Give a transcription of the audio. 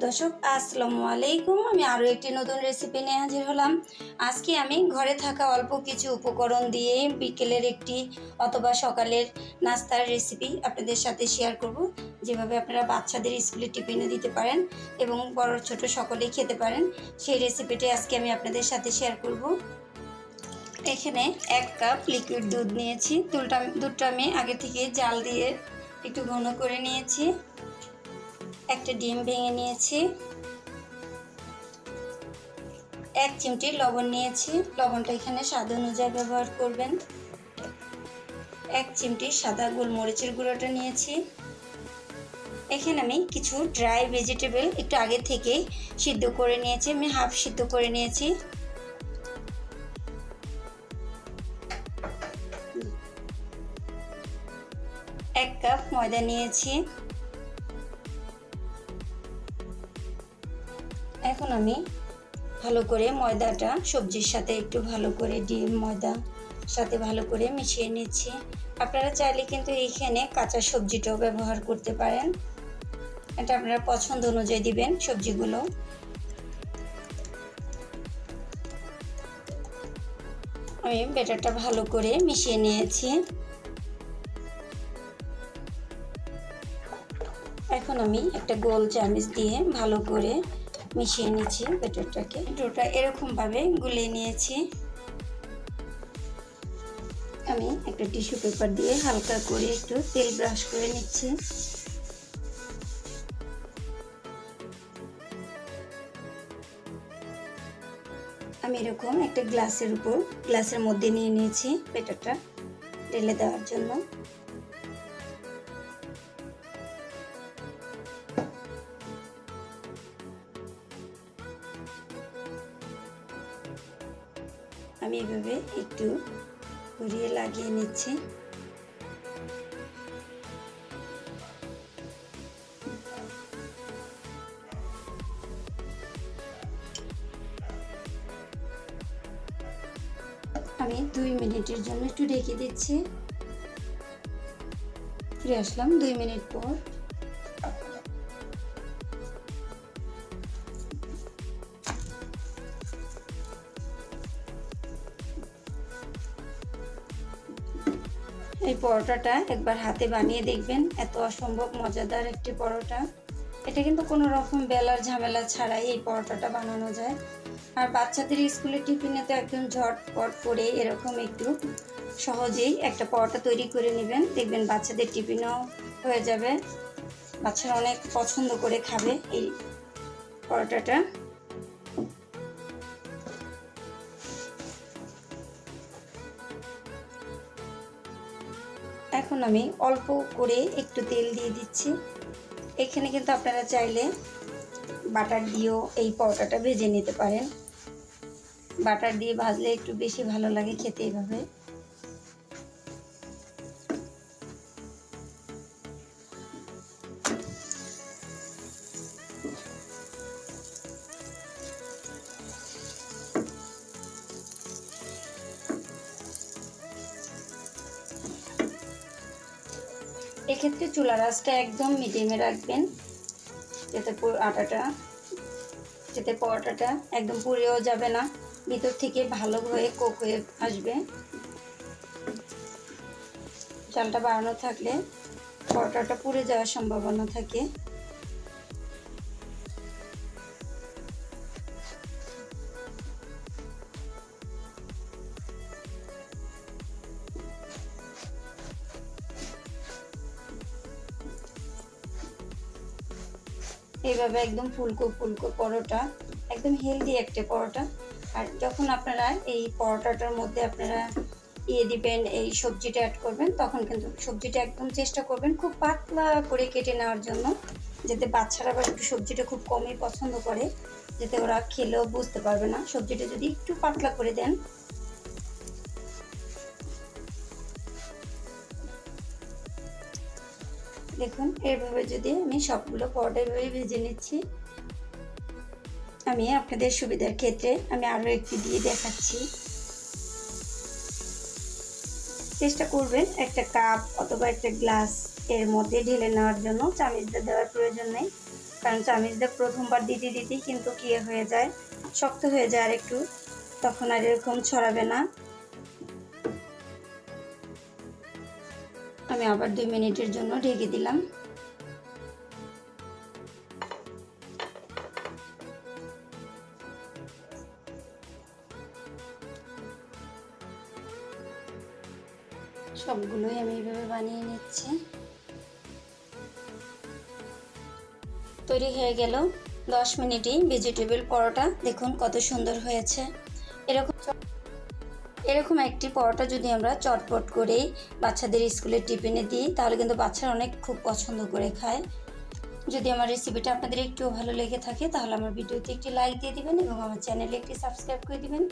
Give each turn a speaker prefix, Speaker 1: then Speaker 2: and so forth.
Speaker 1: দর্শক আসসালামু আলাইকুম। আমি আরও একটি নতুন রেসিপি নিয়ে হাজির হলাম। আজকে আমি ঘরে থাকা অল্প কিছু উপকরণ দিয়ে বিকেলের একটি অথবা সকালের নাস্তার রেসিপি আপনাদের সাথে শেয়ার করব, যেভাবে আপনারা বাচ্চাদের স্কুলে টিফিনে দিতে পারেন এবং বড় ছোট সকলেই খেতে পারেন। সেই রেসিপিটি আজকে আমি আপনাদের সাথে শেয়ার করব। এখানে 1 কাপ লিকুইড দুধ নিয়েছি। দুধটা আমি আগে থেকে জাল দিয়ে একটু ঘন করে নিয়েছি। একটা ডিম ভেঙে নিয়েছি। 1 চিমটি লবণ নিয়েছি। লবণটা এখানে স্বাদ অনুযায়ী ব্যবহার করবেন। 1 চিমটি সাদা গোলমরিচের গুঁড়োটা নিয়েছি। এখানে আমি কিছু ড্রাই ভেজিটেবল একটু আগে থেকে সিদ্ধ করে নিয়েছি। আমি হাফ সিদ্ধ করে নিয়েছি। এক কাপ ময়দা নিয়েছি। এখন আমি ভালো করে ময়দাটা সবজির সাথে একটু ভালো করে ডিম ময়দা সাথে ভালো করে মিশিয়ে নিচ্ছি। আপনারা চাইলে কিন্তু এইখানে কাঁচা সবজিটাও ব্যবহার করতে পারেন। এটা আপনারা পছন্দ অনুযায়ী দিবেন সবজিগুলো। আমি ব্যাটারটা ভালো করে মিশিয়ে নিয়েছি। এখন আমি একটা গোল চামচ দিয়ে ভালো করে মিশিয়ে নিচ্ছি ব্যাটারটাকে। ডোটা এরকমভাবে গুলিয়ে নিয়েছি। আমি একটা টিস্যু পেপার দিয়ে হালকা করে একটু তেল ব্রাশ করে নিচ্ছি। আমি এরকম একটা গ্লাসের মধ্যে নিয়ে নিয়েছি ব্যাটারটা ঢেলে দেওয়ার জন্য। আমি এভাবে একটু ঘুরিয়ে লাগিয়ে নিচ্ছি। আমি 2 মিনিটের জন্য একটু ঢেকে দিচ্ছি। ফিরে আসলাম 2 মিনিট পর। এই পরোটাটা একবার হাতে বানিয়ে দেখবেন, এত অসম্ভব মজাদার একটি পরোটা। এটা কিন্তু কোনো রকম বেলার ঝামেলা ছাড়াই এই পরোটাটা বানানো যায়। আর বাচ্চাদের স্কুলের টিফিনে তো একদম ঝটপট করে এরকম একটু সহজেই একটা পরোটা তৈরি করে নেবেন, দেখবেন বাচ্চাদের টিফিনও হয়ে যাবে। বাচ্চারা অনেক পছন্দ করে খাবে এই পরোটাটা। এখন আমি অল্প করে একটু তেল দিয়ে দিচ্ছি। এখানে কিন্তু আপনারা চাইলে বাটার দিয়েও এই পরোটাটা ভেজে নিতে পারেন। বাটার দিয়ে ভাজলে একটু বেশি ভালো লাগে খেতে এইভাবে। এক্ষেত্রে চুলার আঁচটা একদম মিডিয়ামে রাখবেন, যাতে পরোটাটা একদম পুড়েও যাবে না, ভিতর থেকে ভালোভাবে কুক হয়ে আসবে। চালটা বাড়ানো থাকলে পরোটাটা পুড়ে যাওয়ার সম্ভাবনা থাকে। এইভাবে একদম ফুলকো পরোটা, একদম হেলদি একটা পরোটা। আর যখন আপনারা এই পরোটাটার মধ্যে আপনারা দিবেন, এই সবজিটা অ্যাড করবেন, তখন কিন্তু সবজিটা একদম চেষ্টা করবেন খুব পাতলা করে কেটে নেওয়ার জন্য, যাতে বাচ্চারা আবার একটু সবজিটা খুব কমই পছন্দ করে, যাতে ওরা খেলেও বুঝতে পারবে না। সবজিটা যদি একটু পাতলা করে দেন, দেখুন এভাবে যদি আমি সবগুলো পরোটা এভাবে ভেজে নিচ্ছি। আমি আপনাদের সুবিধার ক্ষেত্রে আমি আরও একটু দিয়ে দেখাচ্ছি। চেষ্টা করবেন একটা কাপ অথবা একটা গ্লাস এর মধ্যে ঢেলে নেওয়ার জন্য, চামচটা দেওয়ার প্রয়োজন নেই, কারণ চামিচ দিয়ে প্রথমবার দিতে দিতেই কিন্তু কি হয়ে যায়, শক্ত হয়ে যায় আর একটু, তখন আর এরকম ছড়াবে না। আমি আবার 2 মিনিটের জন্য ঢেকে দিলাম। সবগুলোই আমি এইভাবে বানিয়ে নিচ্ছি। তৈরি হয়ে গেল 10 মিনিটেই ভেজিটেবল পরোটা। দেখুন কত সুন্দর হয়েছে। এরকম একটি পরোটা যদি আমরা চটপট করেই বাচ্চাদের স্কুলের টিফিনে দিই, তাহলে কিন্তু বাচ্চারা অনেক খুব পছন্দ করে খায়। যদি আমার রেসিপিটা আপনাদের একটু ভালো লেগে থাকে, তাহলে আমার ভিডিওতে একটি লাইক দিয়ে দিবেন এবং আমার চ্যানেলে একটি সাবস্ক্রাইব করে দিবেন।